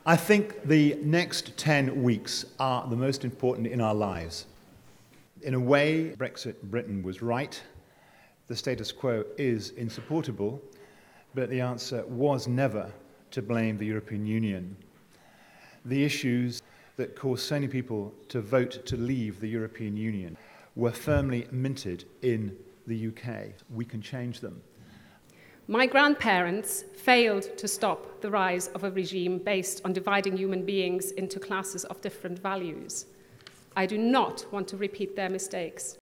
I think the next 10 weeks are the most important in our lives. In a way, Brexit Britain was right. The status quo is insupportable, but the answer was never to blame the European Union. The issues that caused so many people to vote to leave the European Union were firmly minted in the UK. We can change them. My grandparents failed to stop the rise of a regime based on dividing human beings into classes of different values. I do not want to repeat their mistakes.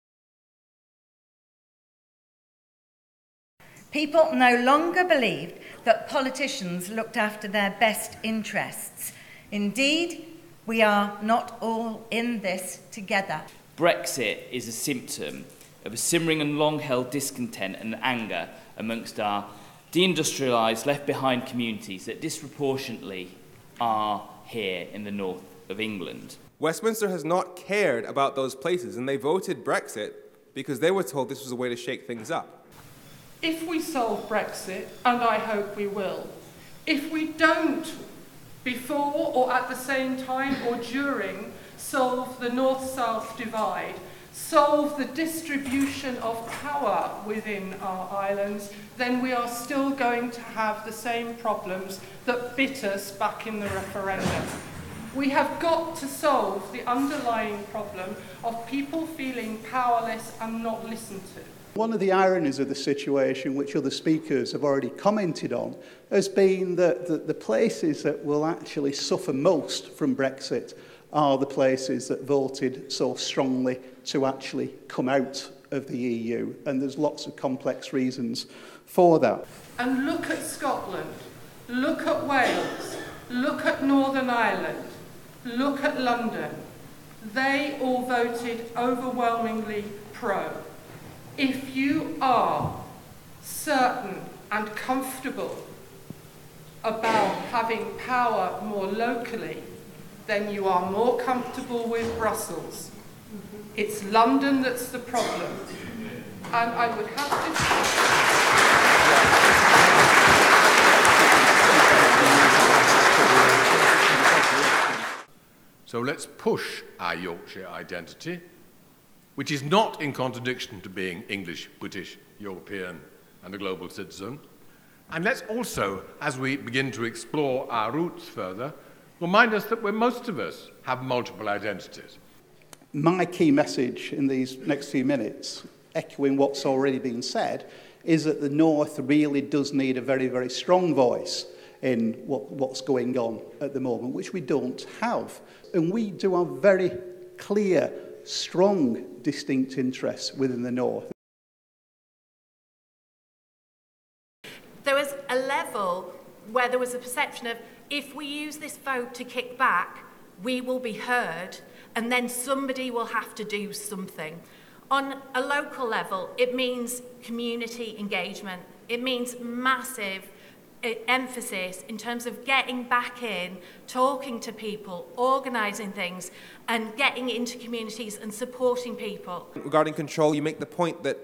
People no longer believed that politicians looked after their best interests. Indeed, we are not all in this together. Brexit is a symptom of a simmering and long-held discontent and anger amongst our deindustrialised, left-behind communities that disproportionately are here in the north of England. Westminster has not cared about those places, and they voted Brexit because they were told this was a way to shake things up. If we solve Brexit, and I hope we will, if we don't, before or at the same time or during, solve the north-south divide, solve the distribution of power within our islands, then we are still going to have the same problems that bit us back in the referendum. We have got to solve the underlying problem of people feeling powerless and not listened to. One of the ironies of the situation, which other speakers have already commented on, has been that the places that will actually suffer most from Brexit are the places that voted so strongly to actually come out of the EU. And there's lots of complex reasons for that. And look at Scotland, look at Wales, look at Northern Ireland, look at London. They all voted overwhelmingly pro. If you are certain and comfortable about having power more locally, then you are more comfortable with Brussels. It's London that's the problem. And I would have to... So let's push our Yorkshire identity, which is not in contradiction to being English, British, European, and a global citizen. And let's also, as we begin to explore our roots further, remind us that most of us have multiple identities. My key message in these next few minutes, echoing what's already been said, is that the North really does need a very, very strong voice in what's going on at the moment, which we don't have. And we do have very clear, strong, distinct interests within the North. There was a level where there was a perception of, if we use this vote to kick back, we will be heard, and then somebody will have to do something. On a local level, it means community engagement. It means massive emphasis in terms of getting back in, talking to people, organising things, and getting into communities and supporting people. Regarding control, you make the point that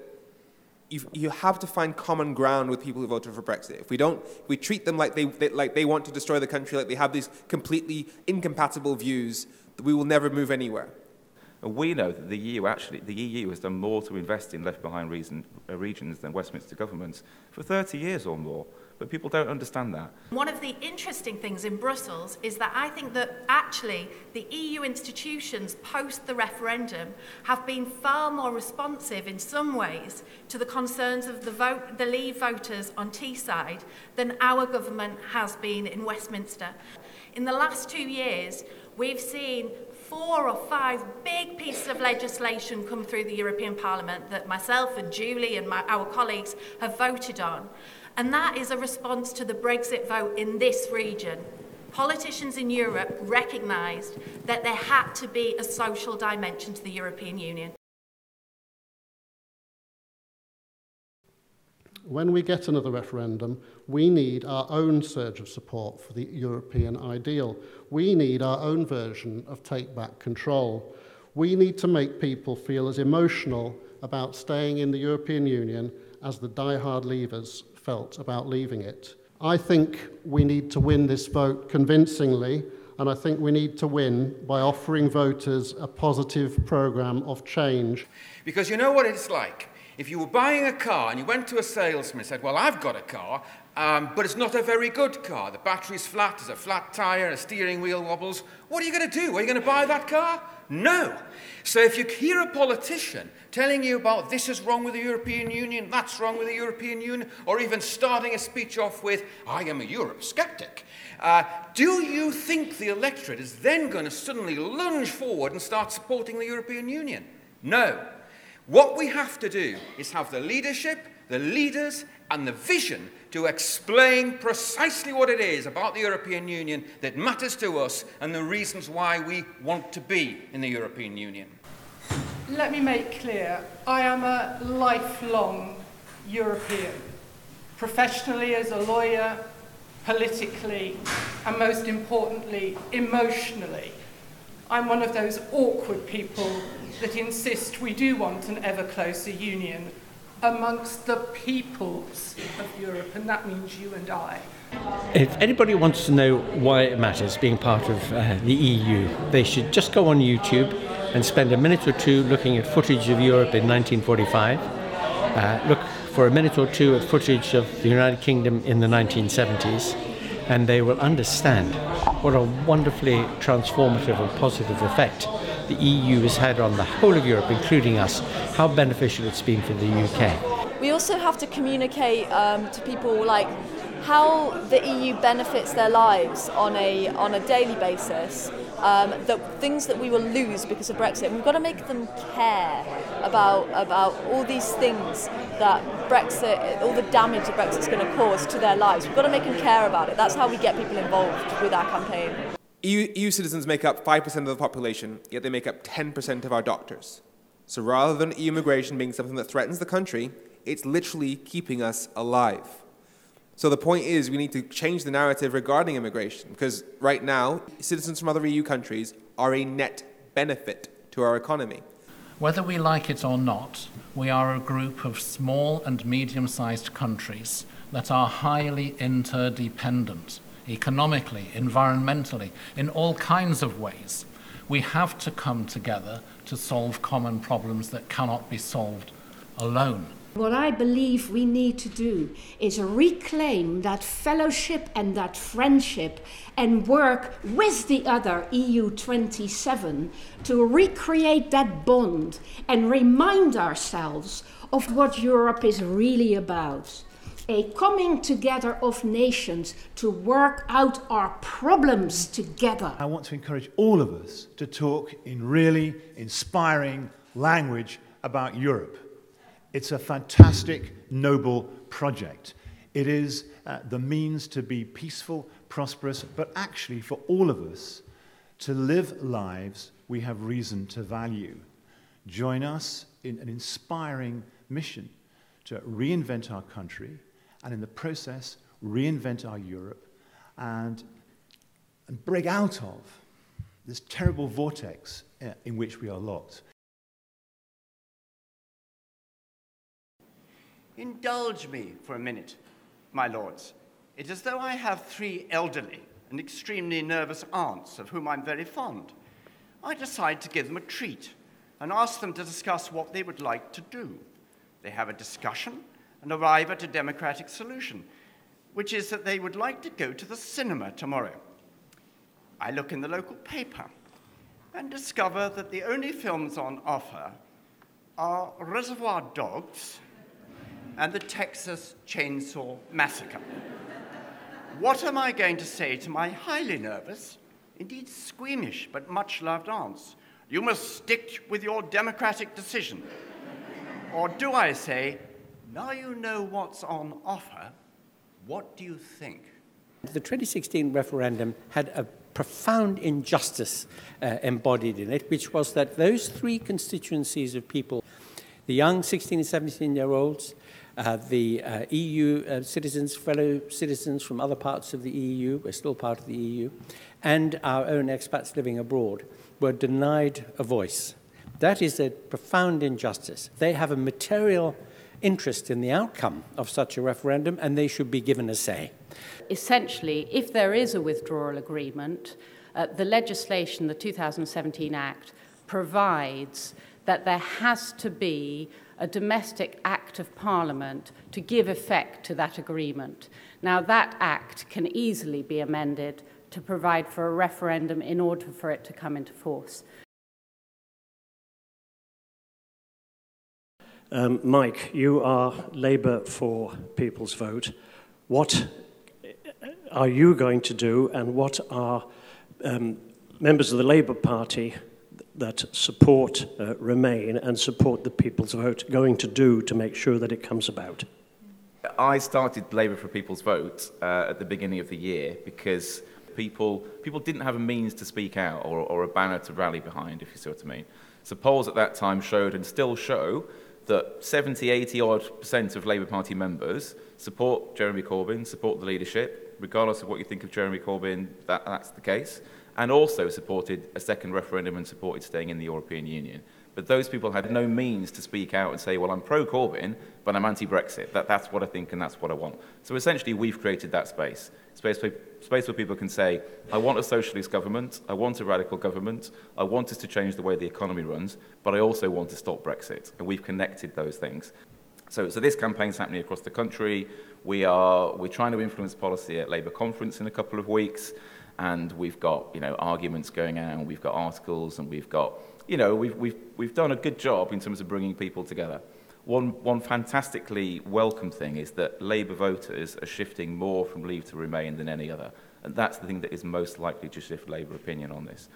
you have to find common ground with people who voted for Brexit. If we treat them like they want to destroy the country, like they have these completely incompatible views, that we will never move anywhere. And we know that the EU has done more to invest in left-behind regions than Westminster governments for 30 years or more. But people don't understand that. One of the interesting things in Brussels is that I think that actually the EU institutions post the referendum have been far more responsive in some ways to the concerns of the Leave voters on Teesside than our government has been in Westminster. In the last 2 years, we've seen 4 or 5 big pieces of legislation come through the European Parliament that myself and Julie and our colleagues have voted on. And that is a response to the Brexit vote in this region. Politicians in Europe recognised that there had to be a social dimension to the European Union. When we get another referendum, we need our own surge of support for the European ideal. We need our own version of take back control. We need to make people feel as emotional about staying in the European Union as the die-hard leavers felt about leaving it. I think we need to win this vote convincingly, and I think we need to win by offering voters a positive programme of change. Because you know what it's like. If you were buying a car and you went to a salesman and said, well, I've got a car, but it's not a very good car. The battery's flat, there's a flat tyre, a steering wheel wobbles. What are you going to do? Are you going to buy that car? No. So if you hear a politician telling you about this is wrong with the European Union, that's wrong with the European Union, or even starting a speech off with, I am a Europe skeptic, do you think the electorate is then going to suddenly lunge forward and start supporting the European Union? No. What we have to do is have the leadership, the leaders, and the vision to explain precisely what it is about the European Union that matters to us and the reasons why we want to be in the European Union. Let me make clear, I am a lifelong European, professionally as a lawyer, politically, and most importantly, emotionally. I'm one of those awkward people that insist we do want an ever closer union amongst the peoples of Europe, and that means you and I. If anybody wants to know why it matters being part of the EU, they should just go on YouTube and spend a minute or two looking at footage of Europe in 1945, look for a minute or two at footage of the United Kingdom in the 1970s, and they will understand what a wonderfully transformative and positive effect the EU has had on the whole of Europe, including us, how beneficial it's been for the UK. We also have to communicate to people like how the EU benefits their lives on a daily basis, the things that we will lose because of Brexit. We've got to make them care about all these things that Brexit, all the damage that Brexit's going to cause to their lives. We've got to make them care about it. That's how we get people involved with our campaign. EU citizens make up 5% of the population, yet they make up 10% of our doctors. So rather than EU immigration being something that threatens the country, it's literally keeping us alive. So the point is we need to change the narrative regarding immigration, because right now, citizens from other EU countries are a net benefit to our economy. Whether we like it or not, we are a group of small and medium-sized countries that are highly interdependent. Economically, environmentally, in all kinds of ways. We have to come together to solve common problems that cannot be solved alone. What I believe we need to do is reclaim that fellowship and that friendship and work with the other EU 27 to recreate that bond and remind ourselves of what Europe is really about. A coming together of nations to work out our problems together. I want to encourage all of us to talk in really inspiring language about Europe. It's a fantastic, noble project. It is the means to be peaceful, prosperous, but actually for all of us to live lives we have reason to value. Join us in an inspiring mission to reinvent our country, and in the process, reinvent our Europe and break out of this terrible vortex in which we are locked. Indulge me for a minute, my lords. It is as though I have 3 elderly and extremely nervous aunts of whom I'm very fond. I decide to give them a treat and ask them to discuss what they would like to do. They have a discussion and arrive at a democratic solution, which is that they would like to go to the cinema tomorrow. I look in the local paper and discover that the only films on offer are Reservoir Dogs and the Texas Chainsaw Massacre. What am I going to say to my highly nervous, indeed squeamish, but much-loved aunts? You must stick with your democratic decision. Or do I say, now you know what's on offer, what do you think? The 2016 referendum had a profound injustice embodied in it, which was that those 3 constituencies of people, the young 16 and 17-year-olds, the EU citizens, fellow citizens from other parts of the EU, we're still part of the EU, and our own expats living abroad, were denied a voice. That is a profound injustice. They have a material interest in the outcome of such a referendum, and they should be given a say. Essentially, if there is a withdrawal agreement, the legislation, the 2017 Act, provides that there has to be a domestic act of Parliament to give effect to that agreement. Now, that act can easily be amended to provide for a referendum in order for it to come into force. Mike, you are Labour for People's Vote. What are you going to do, and what are members of the Labour Party that support Remain and support the People's Vote going to do to make sure that it comes about? I started Labour for People's Vote at the beginning of the year because people didn't have a means to speak out or a banner to rally behind, if you see what I mean. So polls at that time showed, and still show, that 70, 80-odd% of Labour Party members support Jeremy Corbyn, support the leadership, regardless of what you think of Jeremy Corbyn, that's the case, and also supported a second referendum and supported staying in the European Union. But those people had no means to speak out and say, well, I'm pro-Corbyn, but I'm anti-Brexit. That's what I think and that's what I want. So essentially, we've created that space where people can say, I want a socialist government, I want a radical government, I want us to change the way the economy runs, but I also want to stop Brexit. And we've connected those things. So this campaign's happening across the country. We're trying to influence policy at Labour conference in a couple of weeks, and we've got arguments going out, and we've got articles, and we've got we've done a good job in terms of bringing people together. One fantastically welcome thing is that Labour voters are shifting more from Leave to Remain than any other, and that's the thing that is most likely to shift Labour opinion on this.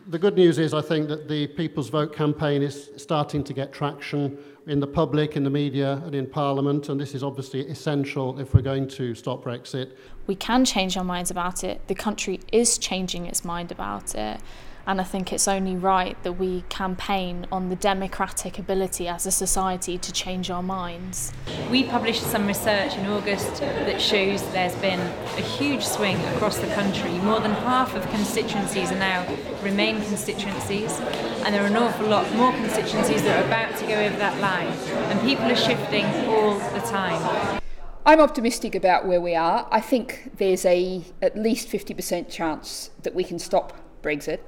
The good news is, I think, that the People's Vote campaign is starting to get traction in the public, in the media and in Parliament, and this is obviously essential if we're going to stop Brexit. We can change our minds about it. The country is changing its mind about it. And I think it's only right that we campaign on the democratic ability as a society to change our minds. We published some research in August that shows there's been a huge swing across the country. More than half of constituencies are now Remain constituencies, and there are an awful lot more constituencies that are about to go over that line. And people are shifting all the time. I'm optimistic about where we are. I think there's at least 50% chance that we can stop Brexit.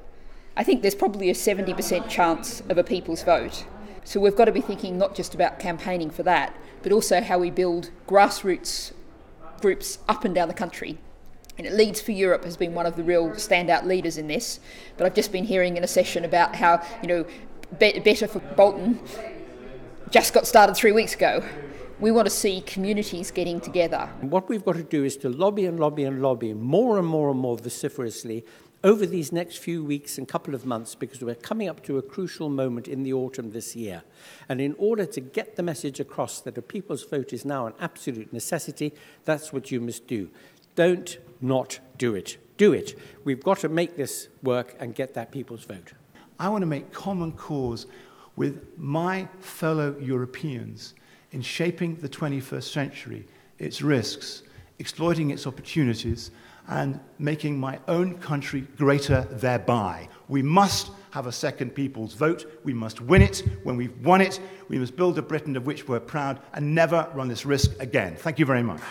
I think there's probably a 70% chance of a people's vote. So we've got to be thinking not just about campaigning for that, but also how we build grassroots groups up and down the country. And Leads for Europe has been one of the real standout leaders in this. But I've just been hearing in a session about how, Better for Bolton just got started 3 weeks ago. We want to see communities getting together. What we've got to do is to lobby and lobby and lobby more and more and more vociferously over these next few weeks and couple of months, because we're coming up to a crucial moment in the autumn this year. And in order to get the message across that a people's vote is now an absolute necessity, that's what you must do. Don't not do it. Do it. We've got to make this work and get that people's vote. I want to make common cause with my fellow Europeans in shaping the 21st century, its risks, exploiting its opportunities, and making my own country greater thereby. We must have a second people's vote. We must win it. When we've won it, we must build a Britain of which we're proud and never run this risk again. Thank you very much.